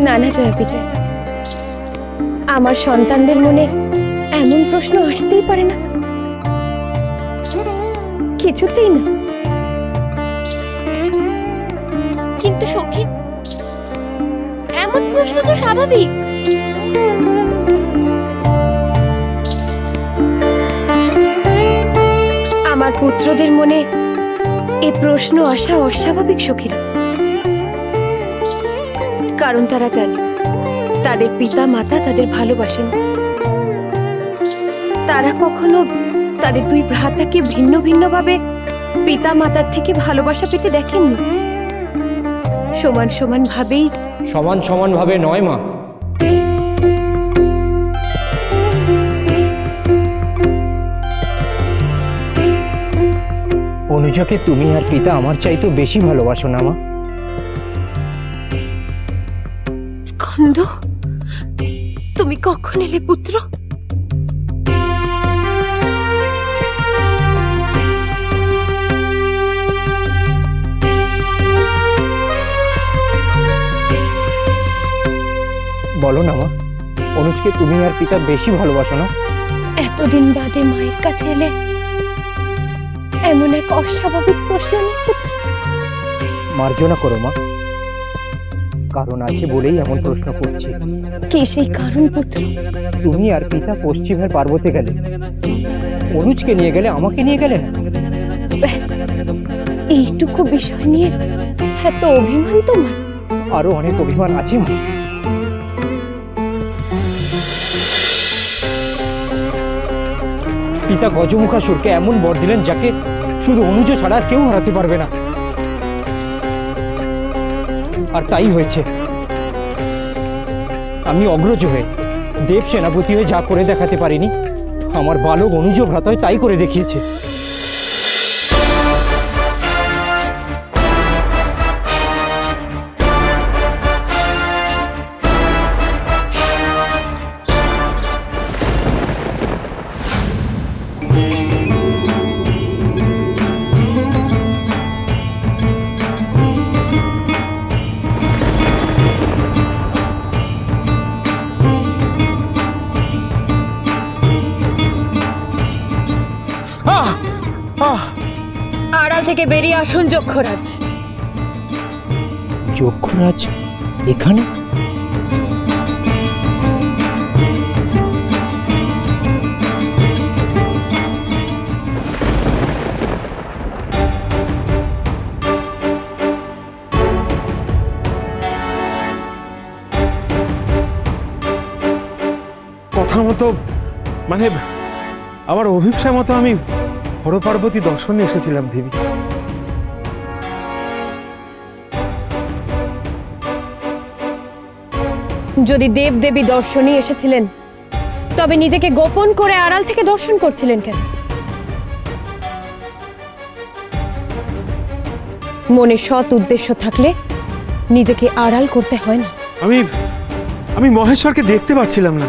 না না জয়া বিজয়, আমার সন্তানদের মনে এমন প্রশ্ন আসতেই পারে না, কিছুতেই না। কিন্তু সখী, এমন প্রশ্ন তো স্বাভাবিক। আমার পুত্রদের মনে এ প্রশ্ন আসা অস্বাভাবিক সখীরা, কারণ তারা জানে তাদের পিতা মাতা তাদের ভালোবাসেন। তারা কখনো তাদের দুই ভ্রাতাকে ভিন্ন ভিন্ন ভাবে পিতা মাতার থেকে ভালোবাসা পেতে দেখেননি। সমান সমান ভাবেই, সমান সমান ভাবে নয় মা, অনুজকে তুমি আর পিতা আমার চাইতো বেশি ভালোবাসো না মা? স্কন্দ, তুমি কখন এলে পুত্র? বলো না মা, অনুজকে তুমি আর পিতা বেশি ভালোবাসো না? এতদিন বাদে মায়ের কাছে এলে এমন এক অস্বাভাবিক প্রশ্ন নিয়ে পুত্র? মার্জনা করো মা, কারণ আছে বলেই এমন প্রশ্ন করছি। কি সেই কারণ পুত্র? তুমি আর পিতা পশ্চিমের পার্বতে গেলে, অনুজকে নিয়ে গেলে, আমাকে নিয়ে গেলে না। ব্যাস, এইটুকু বিষয় নিয়ে এত অভিমান তোমার? আরো অনেক অভিমান আছে মা। পিতা গজমুখাসুরকে এমন বর দিলেন যাকে শুধু অনুজ ছাড়া আর কেউ হারাতে পারবে না, আর তাই হয়েছে। আমি অগ্রজ হয়ে, দেব সেনাপতি হয়ে যা করে দেখাতে পারিনি, আমার বালক অনুজ ভ্রাতা তাই করে দেখিয়েছে। আড়াল থেকে বেরিয়ে আসুন যক্ষরাজ। যক্ষরাজ এখানে? কথা মতো, মানে আমার অভিপ্সা মতো আমি হরপার্বতী দর্শনে এসেছিলাম দেবী। যদি দেব দেবী দর্শনে এসেছিলেন, তবে নিজেকে গোপন করে আড়াল থেকে দর্শন করছিলেন কেন? মনে সৎ উদ্দেশ্য থাকলে নিজেকে আড়াল করতে হয় না। আমি মহেশ্বরকে দেখতে পাচ্ছিলাম না,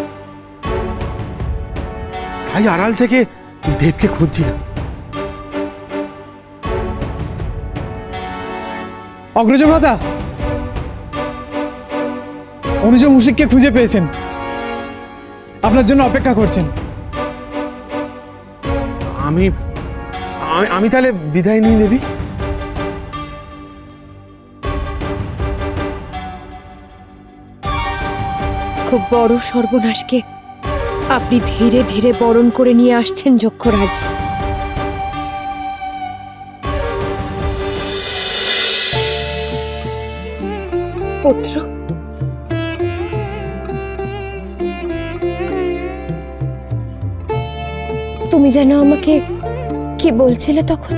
তাই আড়াল থেকে দেবকে খুঁজছিলাম। অগ্রজ ভ্রাতা, অনুজ মুশিককে খুঁজে পেয়েছেন, আপনার জন্য অপেক্ষা করছেন। আমি আমি তাহলে বিদায় নিই দেবী। খুব বড় সর্বনাশকে আপনি ধীরে ধীরে বরণ করে নিয়ে আসছেন যক্ষরাজ। পুত্র, তুমি যেন আমাকে কি বলছিলে তখন?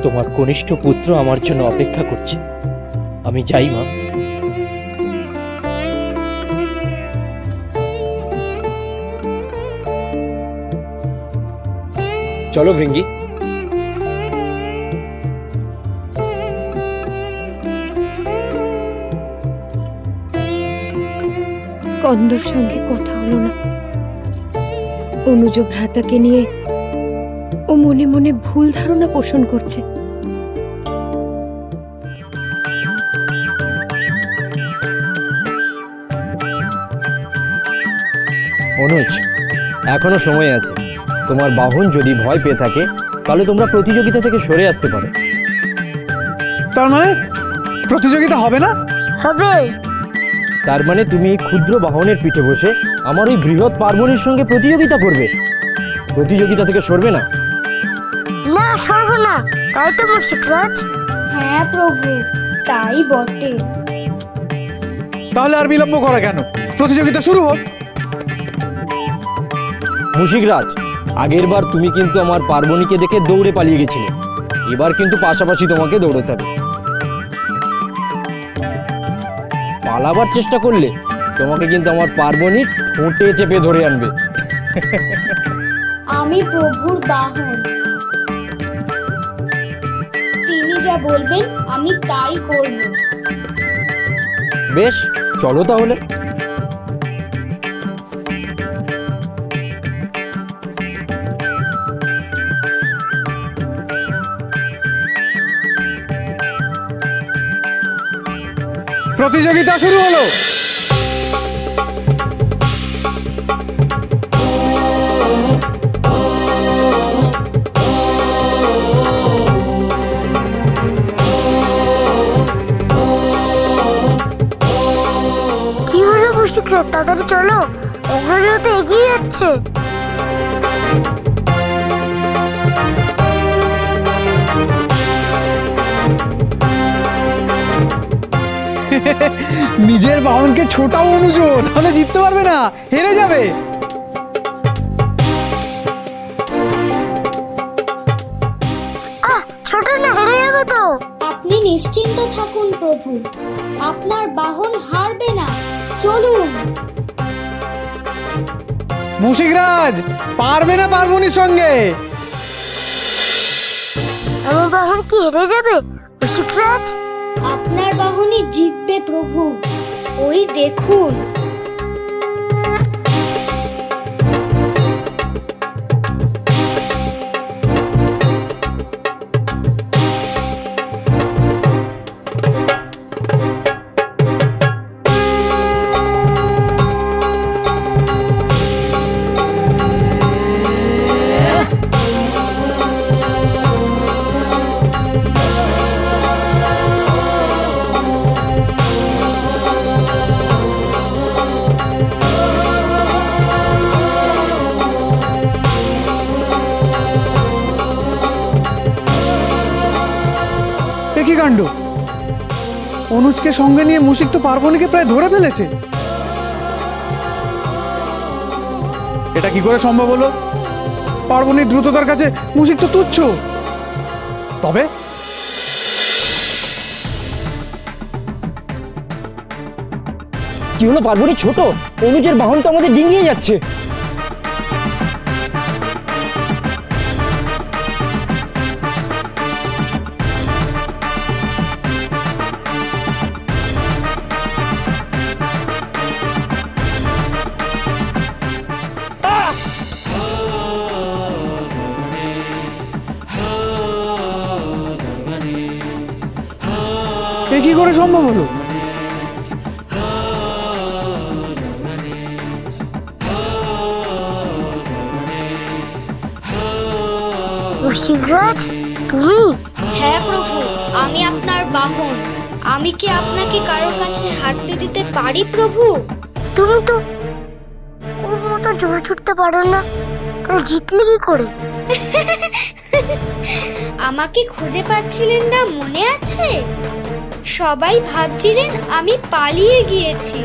তোমার কনিষ্ঠ পুত্র আমার জন্য অপেক্ষা করছে, আমি যাই মা। চলো ভৃঙ্গি। স্কন্দর সঙ্গে কথা হলো না। অনুজ ভ্রাতাকে নিয়ে ও মনে মনে ভুল ধারণা পোষণ করছে। অনুজ, এখনো সময় আছে। তোমার বাহন যদি ভয় পেয়ে থাকে তাহলে তোমরা প্রতিযোগিতা থেকে সরে আসতে পারো। তার মানে প্রতিযোগিতা হবে না? হবে। তার মানে তুমি এই ক্ষুদ্র বাহনের পিঠে বসে আমার ওই বৃহৎ পার্বণীর সঙ্গে প্রতিযোগিতা করবে? প্রতিযোগিতা থেকে সরবে না? না, সরব না। তাই তো মুশিকরাজ। হ্যাঁ প্রভু, তাই বটে। তাহলে আর বিলম্ব করা কেন? প্রতিযোগিতা শুরু হোক। মুশিকরাজ, আগের বার তুমি কিন্তু আমার পার্বণীকে দেখে দৌড়ে পালিয়ে গেছিলে। এবার কিন্তু পাশাপাশি তোমাকে দৌড়তে হবে। পালাবার চেষ্টা করলে তোমাকে কিন্তু আমার পার্বণী ঠোঁটে চেপে ধরে আনবে। আমি প্রভুর বাহন, তিনি যা বলবেন আমি তাই করব। বেশ, চলো তাহলে। প্রতিযোগিতা শুরু হলো। কি হলো মুশিকরাজ, তাড়াতাড়ি চলো। অগ্রজ তো এগিয়ে যাচ্ছে। নিজের বাহনকে ছোটাও অনুজ, তাহলে জিততে পারবে না, হেরে যাবে। ছোট না, হেরে যাবে তো। আপনি নিশ্চিন্ত থাকুন প্রভু, আপনার বাহন হারবে না। চলুন। মুশিকরাজ পারবে না পার্বণীর সঙ্গে। আমার বাহন কি হেরে যাবে মুশিকরাজ? আপনার বাহনই জিতবে প্রভু, ওই দেখুন। কি কাণ্ড! অনুজকে সঙ্গে নিয়ে মুশিক তো পার্বণীকে প্রায় ধরে ফেলেছে। এটা কি করে সম্ভব হলো? পার্বণীর দ্রুততার কাছে মুশিক তো তুচ্ছ। তবে কি হলো পার্বণী? ছোট অনুজের বাহন তো আমাদের ডিঙিয়ে যাচ্ছে। এ কি করে সম্ভব হলো? মুশিকরাজ, তুমি? হ্যাঁ প্রভু, আমি আপনার বাহন। আমি কি আপনাকে কারোর কাছে হাঁটতে দিতে পারি প্রভু? তুমি তো ওর মতো জোরে ছুটতে পারো না, তাহলে জিতলে কি করে? আমাকে খুঁজে পাচ্ছিলেন না, মনে আছে? সবাই ভাবছিলেন আমি পালিয়ে গিয়েছি।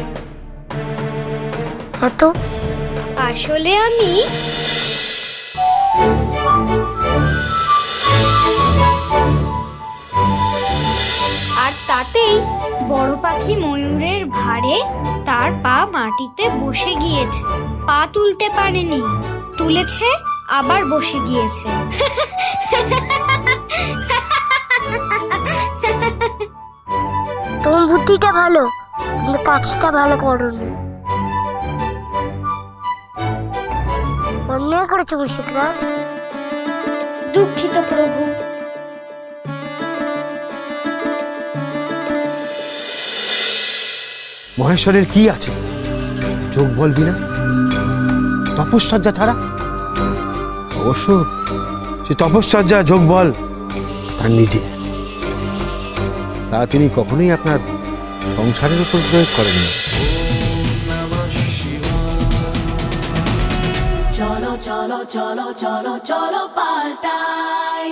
হ্যাঁ তো। আসলে আমি আর তাতেই বড় পাখি ময়ূরের ভারে তার পা মাটিতে বসে গিয়েছে। পা তুলতে পারেনি, তুলেছে আবার বসে গিয়েছে। তোমার বুদ্ধিটা ভালো, কিন্তু কাজটা ভালো করোনি। অন্যায় করেছো মুশিকরাজ। দুঃখিত প্রভু। মহেশ্বরের কি আছে? চোখ বলবি না? তপশ্চর্যা ছাড়া? অবশ্য সে তপশ্চর্যা যোগ বল তার নিজে, তা তিনি কখনোই আপনার সংসারের উপর প্রয়োগ করেননি। চলো চলো চলো চলো চলো পাল্টাই